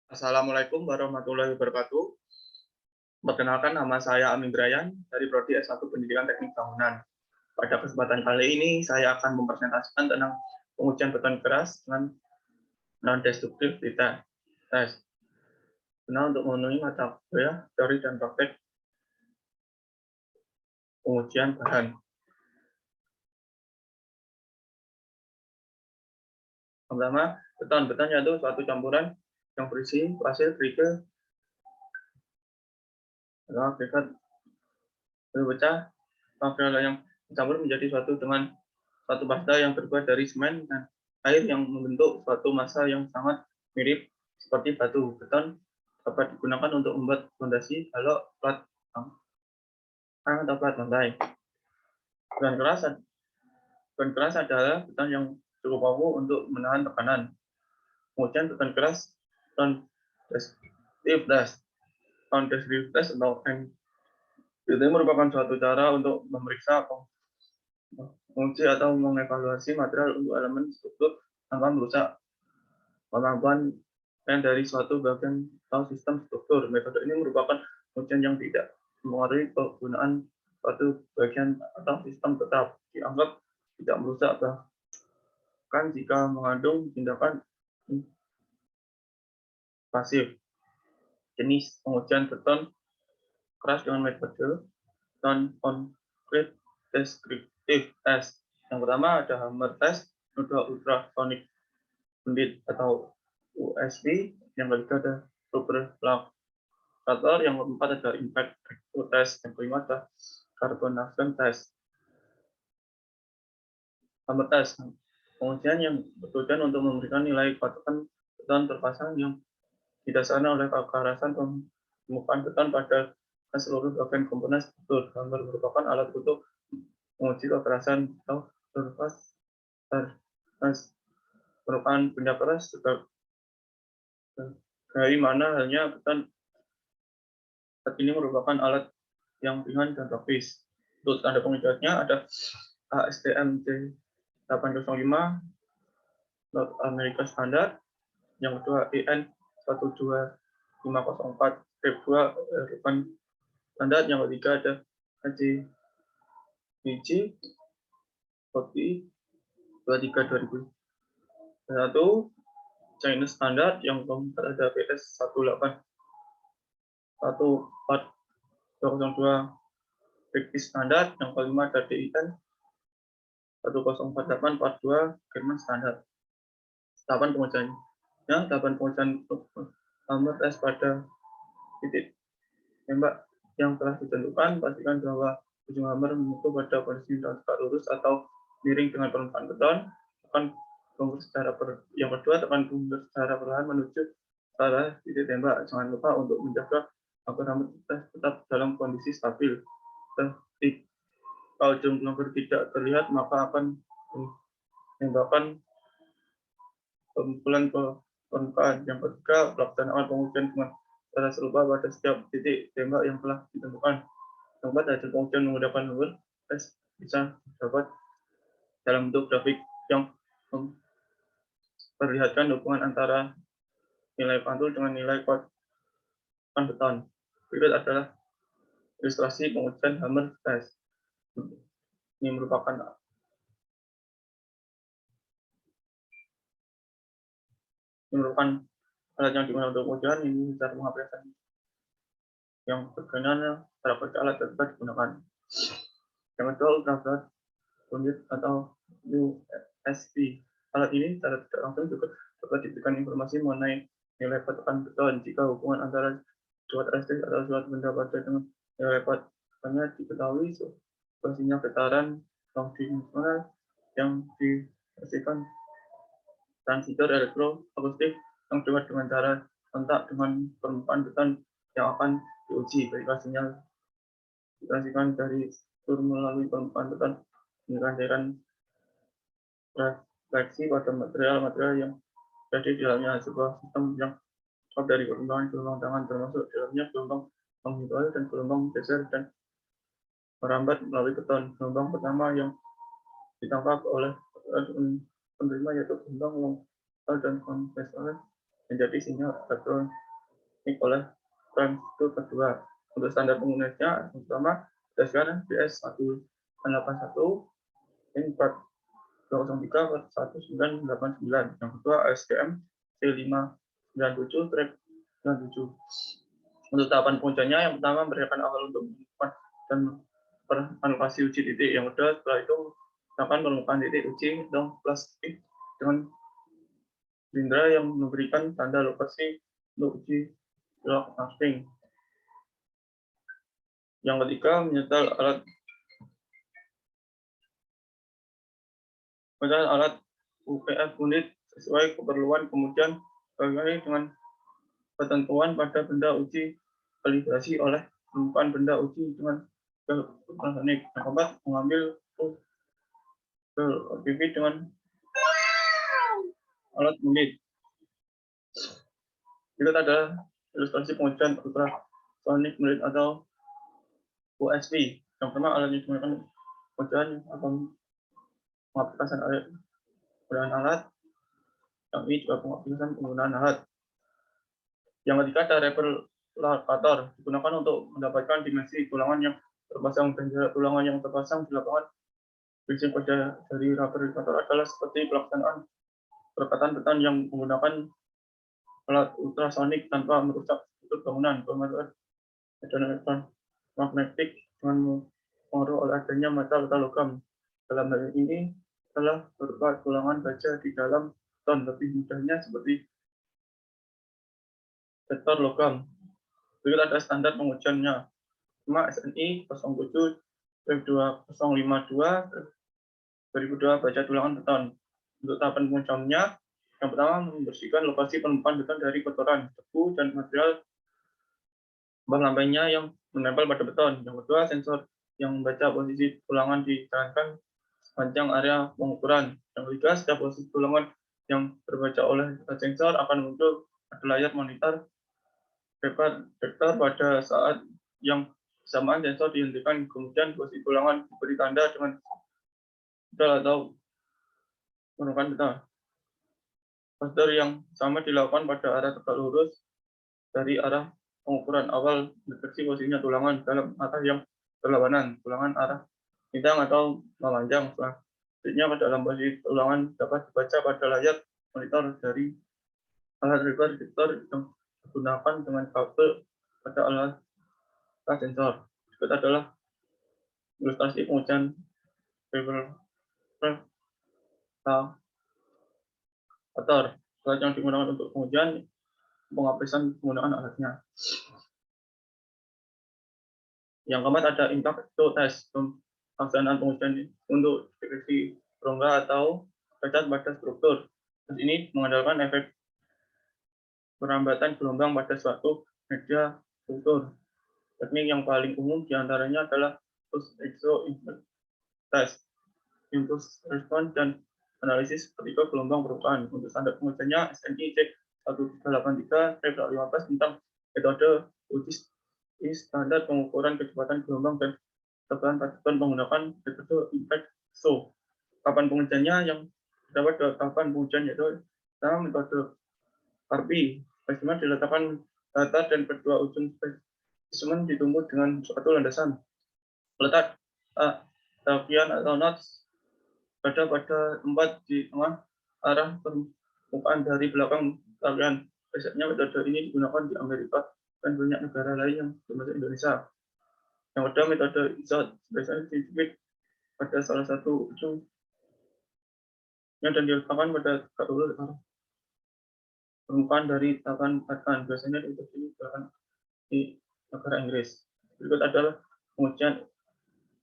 Assalamualaikum warahmatullahi wabarakatuh. Perkenalkan, nama saya Amin Brian dari Prodi S1 Pendidikan Teknik Bangunan. Pada kesempatan kali ini, saya akan mempresentasikan tentang pengujian beton keras dengan non-destruktif tes. Guna untuk memenuhi mata kuliah teori dan praktek pengujian bahan. Pertama, beton. Beton yaitu suatu campuran yang berisi pasir, kerikil, atau agregat berpecah, material yang dicampur menjadi suatu pasta yang terbuat dari semen dan air yang membentuk suatu massa yang sangat mirip seperti batu. Beton dapat digunakan untuk membuat fondasi, balok, plat atau plat lantai. Beton keras adalah beton yang cukup kokoh untuk menahan tekanan. Kemudian beton keras non-destruktif test. Non-destruktif test atau itu merupakan suatu cara untuk memeriksa, menguji atau mengevaluasi material untuk elemen struktur tanpa merusak kemampuan dari suatu bagian atau sistem struktur. Metode ini merupakan pengujian yang tidak mempengaruhi penggunaan suatu bagian atau sistem, tetap dianggap tidak merusak, bahkan jika mengandung tindakan pasif. Jenis pengujian beton keras dengan metode non-concrete descriptive test. Yang pertama ada hammer test, metode ultrasonic bendit atau USB. Yang ketiga ada rubber fluctuator. Yang keempat ada impact test. Yang kelima ada carbonation test. Hammer test, pengujian yang bertujuan untuk memberikan nilai kepatuhan beton terpasang yang didasarkan oleh kekerasan permukaan beton pada seluruh bagian komponen struktur. Hammer merupakan alat untuk menguji kekerasan atau surface hardness, merupakan benda keras dari mana halnya beton. Ini merupakan alat yang ringan dan praktis. Untuk standar pengujiannya ada ASTM T805 North America Standard, yang kedua EN 12504 Step 2 European Standard, yang ketiga ada AJBG Copy 23/2001 Chinese Standard, yang keempat ada PS 1814202 British Standard, yang kelima ada DIN 104842 German Standard. Tahapan pengujiannya. Tahapan pengujian hammer test pada titik tembak yang telah ditentukan. Pastikan bahwa ujung hammer menyentuh pada posisi tegak lurus atau miring dengan permukaan beton. Tekan tombol yang kedua, tekan tombol secara perlahan menuju ke arah titik tembak. Jangan lupa untuk menjaga agar hammer test tetap dalam kondisi stabil. Kalau ujung hammer tidak terlihat, maka akan menembakkan kumpulan permukaan. Yang ketiga, pelaksanaan pengujian dengan cara serupa pada setiap titik tembak yang telah ditentukan. Yang keempat, hasil pengujian menggunakan hammer test bisa dapat dalam bentuk grafik yang memperlihatkan hubungan antara nilai pantul dengan nilai kekuatan beton. Berikut adalah ilustrasi pengujian hammer test. Ini merupakan alat yang digunakan untuk pengujian. Ini cara mengapresiasi yang berkenaan cara kerja alat tersebut digunakan. Yang kedua, ultraviolet unit atau USP. Alat ini secara tidak langsung juga dapat diberikan informasi mengenai nilai patokan beton jika hubungan antara suatu listrik atau suatu benda pada dengan nilai patokannya diketahui. Posisinya getaran longitudinal yang dihasilkan transistor elektroakustik yang dibuat dengan cara kontak dengan permukaan beton yang akan diuji. Ketika sinyal ditransmisikan dari struktur melalui permukaan beton, menggunakan cairan refleksi pada material yang berada di dalamnya. Sebuah sistem yang terdiri dari gelombang tangan, termasuk dalamnya gelombang menghidupkan dan gelombang geser dan merambat melalui beton. Gelombang pertama yang ditangkap oleh penerima yaitu gelombang lokal dan konvensional menjadi sinyal elektronik oleh transistor kedua. Untuk standar penggunanya, yang pertama berdasarkan BS1881 403/1989, yang kedua STM C597-97. Untuk tahapan pengujiannya, yang pertama berdasarkan awal untuk menemukan dan alokasi uji titik. Yang kedua, setelah itu akan menemukan titik uji atau plastik dengan indera yang memberikan tanda lokasi untuk uji lock casting. Yang ketiga, menyetel alat UPF unit sesuai keperluan, kemudian bagaimana dengan ketentuan pada benda uji kalibrasi oleh menemukan benda uji dengan ultrasonik. Yang keempat, mengambil PV dengan alat unit. Berikut ada ilustrasi pengujian ultrasonic unit atau USV. Yang pertama, alat yang digunakan pengujian atau pengaplikasian penggunaan alat. Yang ini juga pengaplikasian penggunaan alat. Yang ketiga, ada reperlator, digunakan untuk mendapatkan dimensi tulangan yang terpasang, dan jarak tulangan yang terpasang di lapangan. Prinsip pada dari reperlator adalah seperti pelaksanaan perekatan beton yang menggunakan alat ultrasonik tanpa merusak struktur bangunan. Pemanfaatan elektromagnetik dengan pengaruh oleh adanya metal atau logam. Dalam hal ini adalah berupa tulangan baja di dalam beton. Lebih mudahnya seperti detektor logam. Berikut ada standar pengujiannya. Cuma SNI 07 2052 2002 baja tulangan beton. Untuk tahapan pengujiannya, yang pertama membersihkan lokasi penemukan beton dari kotoran, debu, dan material lambainya yang menempel pada beton. Yang kedua, sensor yang membaca posisi tulangan dijalankan sepanjang area pengukuran. Yang ketiga, setiap posisi tulangan yang terbaca oleh sensor akan muncul pada layar monitor detektor pada saat yang bersamaan sensor dihentikan. Kemudian posisi tulangan diberi tanda dengan betul atau menggunakan beton. Prosedur yang sama dilakukan pada arah tegak lurus dari arah pengukuran awal deteksi posisinya tulangan dalam arah yang berlawanan. Tulangan arah bintang atau memanjang. Selanjutnya pada dalam posisi tulangan dapat dibaca pada layar monitor dari alat reader detektor yang digunakan dengan kabel pada alat sensor. Berikut adalah ilustrasi pengujian reperlator. Alat yang digunakan untuk pengujian pengaplikasian penggunaan alatnya. Yang keempat ada impact test, pelaksanaan pengujian untuk deteksi rongga atau cacat pada struktur. Tes ini mengandalkan efek perambatan gelombang pada suatu media struktur. Teknik yang paling umum diantaranya adalah exo test, impulse response, dan analisis ketika gelombang permukaan. Untuk standar pengujiannya SNI C 1383/15 tentang metode uji standar pengukuran kecepatan gelombang dan ketebalan partikel menggunakan metode impact show. Tahapan pengujiannya yang terdapat dua tahapan pengujian, yaitu pertama metode RP. Spesimen diletakkan datar dan kedua ujung spesimen ditumbuh dengan suatu landasan. Letak tapian atau knots pada tempat di tengah arah permukaan dari belakang tapian. Biasanya metode ini digunakan di Amerika dan banyak negara lain yang termasuk Indonesia. Yang kedua, metode ISOT, biasanya dijepit pada salah satu ujungnya dan diletakkan pada tegak lurus arah permukaan dari tahapan katakan. Biasanya digunakan di negara Inggris. Berikut adalah pengujian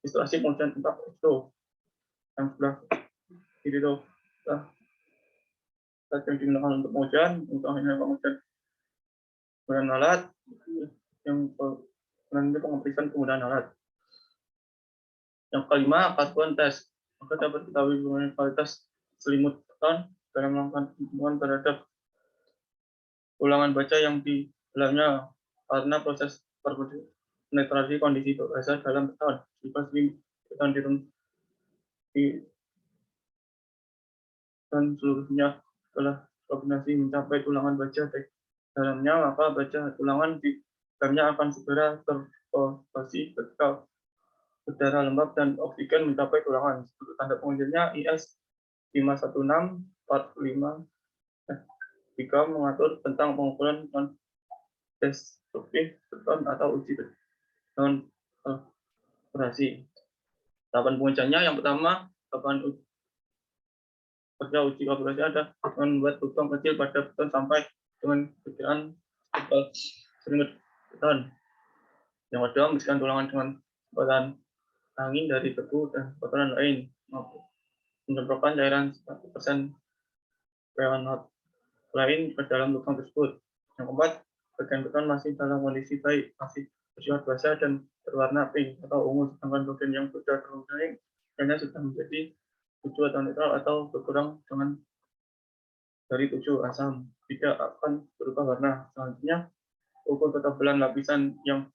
ilustrasi pengujian impact itu yang sebelah kiri itu yang digunakan untuk pengujian. Untuk hanya pengujian penggunaan alat yang nanti pengaplikasian penggunaan alat. Yang kelima, karbon test. Maka dapat diketahui mengenai kualitas selimut beton dalam melakukan pembunuhan terhadap ulangan baja yang di dalamnya karena proses penetrasi kondisi basah dalam beton. Jika selimut beton dan seluruhnya telah kombinasi mencapai tulangan baja di dalamnya, maka baja tulangan di dalamnya akan segera terposisi ketika udara lembab dan oksigen mencapai tulangan. Untuk tanda pengujiannya IS 51645 3 mengatur tentang pengukuran non-destruktif beton atau uji non operasi. Tahapan pengujiannya yang pertama, tahapan kerja uji operasi ada dengan membuat lubang kecil pada beton sampai dengan perkiraan selimut beton. Yang kedua, membersihkan tulangan dengan semprotan angin dari debu dan kotoran lain, menyemprotkan cairan 1% pewanut lain ke dalam lubang tersebut. Yang keempat, bagian beton masih dalam kondisi baik, masih bersifat basah dan berwarna pink atau ungu, sedangkan bagian yang sudah terluka hanya sudah menjadi tujuh atau netral atau berkurang dengan dari 7 asam, tidak akan berubah warna. Selanjutnya, ukur ketebalan lapisan yang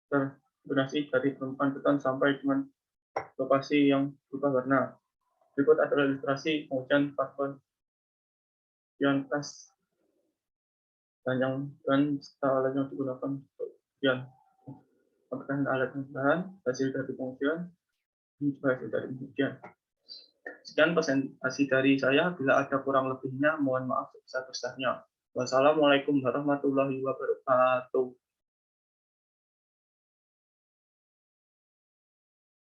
terkombinasi dari permukaan beton sampai dengan lokasi yang berubah warna. Berikut adalah ilustrasi pengujian karbon yang tas dan alat yang digunakan yang apakah alat pengujian, hasil dari pengujian, ini juga hasil dari pengujian. Sekian presentasi dari saya. Bila ada kurang lebihnya, mohon maaf sebesar-besarnya. Wassalamualaikum warahmatullahi wabarakatuh.